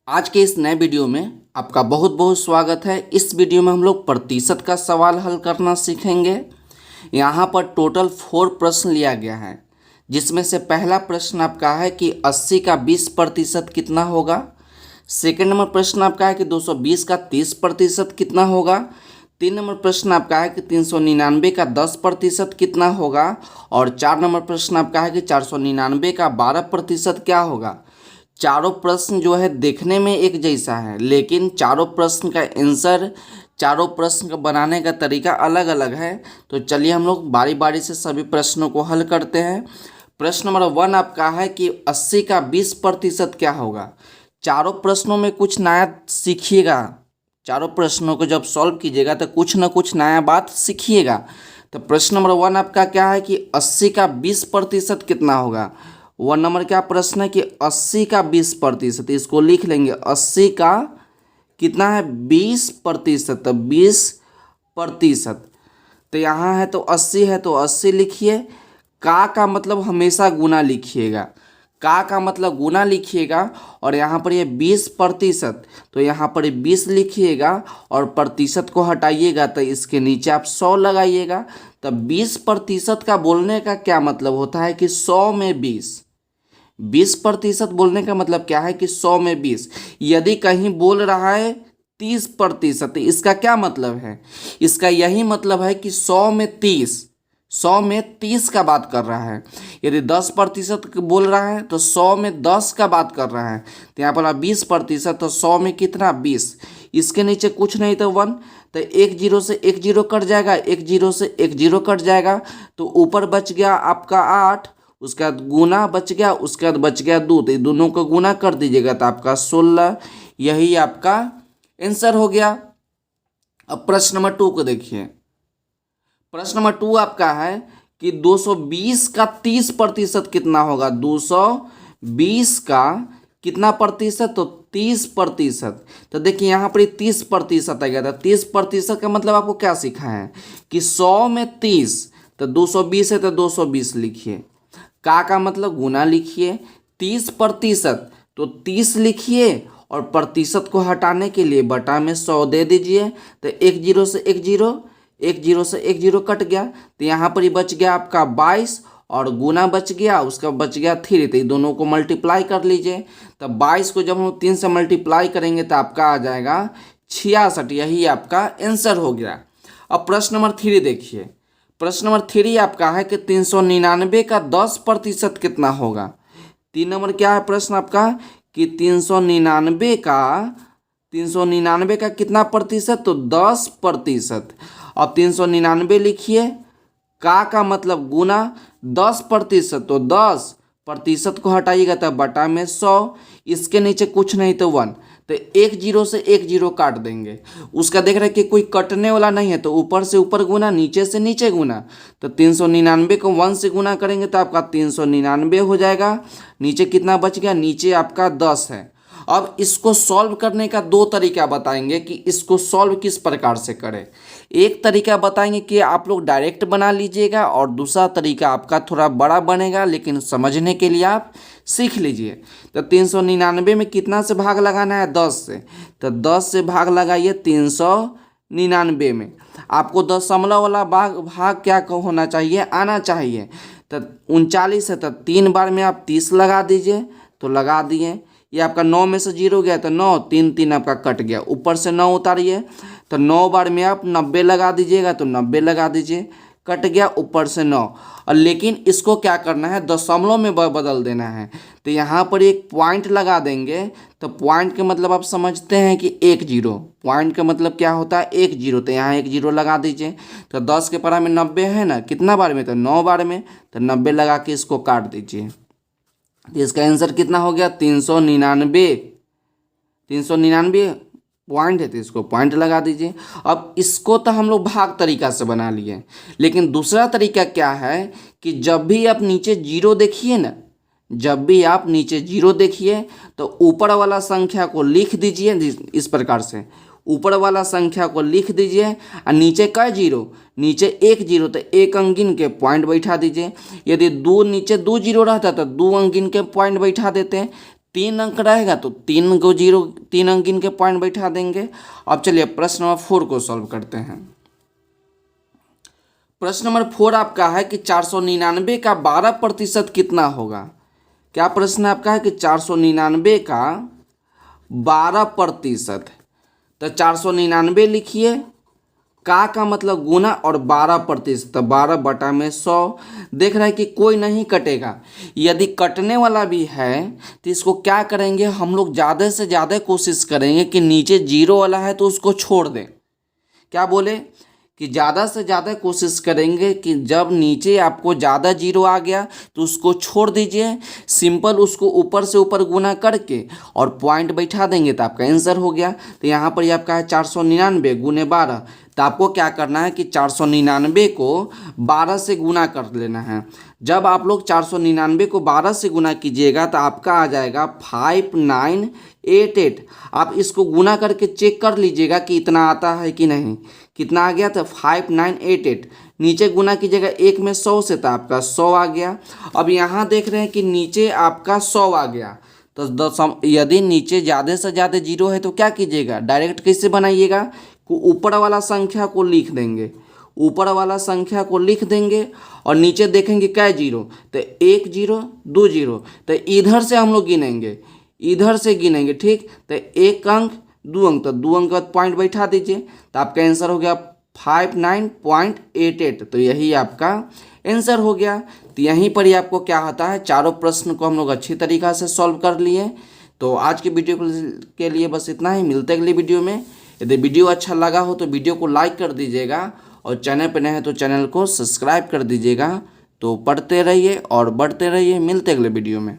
आज के इस नए वीडियो में आपका बहुत बहुत स्वागत है। इस वीडियो में हम लोग प्रतिशत का सवाल हल करना सीखेंगे। यहाँ पर टोटल 4 प्रश्न लिया गया है, जिसमें से पहला प्रश्न आपका है कि 80 का 20% कितना होगा। सेकंड नंबर प्रश्न आपका है कि 220 का 30% कितना होगा। 3 नंबर प्रश्न आपका है कि 399 का 10% कितना होगा। और 4 नंबर प्रश्न आपका है कि 499 का 12% क्या होगा। चारों प्रश्न जो है देखने में एक जैसा है, लेकिन चारों प्रश्न का आंसर, चारों प्रश्न का बनाने का तरीका अलग अलग है। तो चलिए हम लोग बारी बारी से सभी प्रश्नों को हल करते हैं। प्रश्न नंबर 1 आपका है कि 80 का 20% क्या होगा। चारों प्रश्नों में कुछ नया सीखिएगा। चारों प्रश्नों को जब सॉल्व कीजिएगा तो कुछ ना कुछ नया बात सीखिएगा। तो प्रश्न नंबर 1 आपका क्या है कि 80 का 20% कितना होगा। 1 नंबर क्या प्रश्न है कि 80 का 20%, इसको लिख लेंगे। 80 का कितना है 20%, तो 20%। तो यहाँ है तो 80 है तो 80 लिखिए। का मतलब हमेशा गुना लिखिएगा। का मतलब गुना लिखिएगा। और यहाँ पर ये 20%, तो यहाँ पर 20 लिखिएगा और प्रतिशत को हटाइएगा तो इसके नीचे आप 100 लगाइएगा। तो 20% का बोलने का क्या मतलब होता है कि 100 में 20% बोलने का मतलब क्या है कि 100 में 20। यदि कहीं बोल रहा है 30%, इसका क्या मतलब है, इसका यही मतलब है कि 100 में 30 का बात कर रहा है। यदि 10% बोल रहा है तो 100 में 10 का बात कर रहा है। तो यहाँ पर 20%, तो 100 में कितना 20। इसके नीचे कुछ नहीं तो 1, तो एक जीरो से एक जीरो कट जाएगा, एक जीरो से एक जीरो कट जाएगा। तो ऊपर बच गया आपका 8, उसके बाद गुना बच गया, उसके बाद बच गया 2, तो दोनों को गुना कर दीजिएगा तो आपका 16। यही आपका आंसर हो गया। अब प्रश्न नंबर 2 को देखिए। प्रश्न नंबर 2 आपका है कि 220 का 30% कितना होगा। 220 का कितना प्रतिशत, तो 30%। तो देखिए यहाँ पर 30% आ गया था। 30% का मतलब आपको क्या सीखा है कि 100 में 30, तो 220 है तो 220 लिखिए। का मतलब गुना लिखिए। 30% तो 30 लिखिए और प्रतिशत को हटाने के लिए बटा में 100 दे दीजिए। तो एक जीरो से एक जीरो, एक जीरो से एक जीरो कट गया। तो यहाँ पर ही बच गया आपका 22 और गुना बच गया, उसका बच गया 3। तो ये दोनों को मल्टीप्लाई कर लीजिए। तो 22 को जब हम 3 से मल्टीप्लाई करेंगे तो आपका आ जाएगा 66। यही आपका आंसर हो गया। अब प्रश्न नंबर 3 देखिए। प्रश्न नंबर 3 आपका है कि 399 का 10% कितना होगा। 3 नंबर क्या है प्रश्न आपका कि 399 का कितना प्रतिशत, तो 10%। और 399 लिखिए। का मतलब गुना, 10%, तो 10% को हटाइएगा तब बटा में 100। इसके नीचे कुछ नहीं तो 1, तो एक जीरो से एक जीरो काट देंगे। उसका देख रहे हैं कि कोई कटने वाला नहीं है, तो ऊपर से ऊपर गुना, नीचे से नीचे गुना। तो 399 को 1 से गुना करेंगे तो आपका 399 हो जाएगा। नीचे कितना बच गया, नीचे आपका 10 है। अब इसको सॉल्व करने का 2 तरीका बताएंगे कि इसको सॉल्व किस प्रकार से करें। एक तरीका बताएंगे कि आप लोग डायरेक्ट बना लीजिएगा, और दूसरा तरीका आपका थोड़ा बड़ा बनेगा, लेकिन समझने के लिए आप सीख लीजिए। तो 399 में कितना से भाग लगाना है, 10 से। तो 10 से भाग लगाइए 399 में। आपको दशमलव वाला भाग क्या होना चाहिए, आना चाहिए। तो 39 है तो 3 बार में आप 30 लगा दीजिए, तो लगा दिए। ये आपका 9 में से 0 गया तो 9, 3 3 आपका कट गया। ऊपर से 9 उतारिए, तो 9 बार में आप 90 लगा दीजिएगा, तो 90 लगा दीजिए, कट गया ऊपर से 9। और लेकिन इसको क्या करना है, दशमलव में बदल देना है। तो यहाँ पर एक पॉइंट लगा देंगे। तो पॉइंट के मतलब आप समझते हैं कि 1 जीरो। पॉइंट का मतलब क्या होता है, 1 जीरो। तो यहाँ 1 जीरो लगा दीजिए। तो 10 के परा में 90 है ना, कितना बार में, तो 9 बार में। तो 90 लगा के इसको काट दीजिए। तो इसका आंसर कितना हो गया, 399। 399 पॉइंट है तो इसको पॉइंट लगा दीजिए। अब इसको तो हम लोग भाग तरीका से बना लिए, लेकिन दूसरा तरीका क्या है कि जब भी आप नीचे जीरो देखिए ना, जब भी आप नीचे जीरो देखिए तो ऊपर वाला संख्या को लिख दीजिए इस प्रकार से। ऊपर वाला संख्या को लिख दीजिए और नीचे का जीरो, नीचे 1 जीरो, तो 1 अंक गिन के पॉइंट बैठा दीजिए। यदि नीचे 2 जीरो रहता तो 2 अंक गिन के पॉइंट बैठा देते हैं। 3 अंक रहेगा तो 3 को 0 3 अंक गिन के पॉइंट बैठा देंगे। अब चलिए प्रश्न नंबर 4 को सॉल्व करते हैं। प्रश्न नंबर 4 आपका है कि 499 का 12% कितना होगा। क्या प्रश्न आपका है कि 499 का 12%। तो 499 लिखिए, का मतलब गुना और 12%, तो 12/100। देख रहे हैं कि कोई नहीं कटेगा। यदि कटने वाला भी है तो इसको क्या करेंगे, हम लोग ज़्यादा से ज़्यादा कोशिश करेंगे कि नीचे जीरो वाला है तो उसको छोड़ दें। क्या बोले कि ज़्यादा से ज़्यादा कोशिश करेंगे कि जब नीचे आपको ज़्यादा जीरो आ गया तो उसको छोड़ दीजिए, सिंपल उसको ऊपर से ऊपर गुना करके और पॉइंट बैठा देंगे तो आपका आंसर हो गया। तो यहाँ पर ये आपका है 499 गुने 12। तो आपको क्या करना है कि 499 को 12 से गुना कर लेना है। जब आप लोग 499 को 12 से गुना कीजिएगा तो आपका आ जाएगा 5988। आप इसको गुना करके चेक कर लीजिएगा कि इतना आता है कि नहीं। कितना आ गया था 5988। नीचे गुना कीजिएगा 1 में 100 से तो आपका 100 आ गया। अब यहाँ देख रहे हैं कि नीचे आपका 100 आ गया। तो यदि नीचे ज़्यादा से ज़्यादा जीरो है तो क्या कीजिएगा, डायरेक्ट कैसे बनाइएगा कि ऊपर वाला संख्या को लिख देंगे, ऊपर वाला संख्या को लिख देंगे और नीचे देखेंगे क्या जीरो, तो 1 0 2 0। तो इधर से हम लोग गिनेंगे, इधर से गिनेंगे, ठीक। तो 1 अंक 2 अंक, तो 2 अंक का पॉइंट बैठा दीजिए तो आपका आंसर हो गया 59.88। तो यही आपका आंसर हो गया। तो यहीं पर ही आपको क्या होता है, चारों प्रश्न को हम लोग अच्छी तरीक़ा से सॉल्व कर लिए। तो आज की वीडियो के लिए बस इतना ही, मिलते हैं अगली वीडियो में। यदि वीडियो अच्छा लगा हो तो वीडियो को लाइक कर दीजिएगा और चैनल पर नए हैं तो चैनल को सब्सक्राइब कर दीजिएगा। तो पढ़ते रहिए और बढ़ते रहिए, मिलते अगले वीडियो में।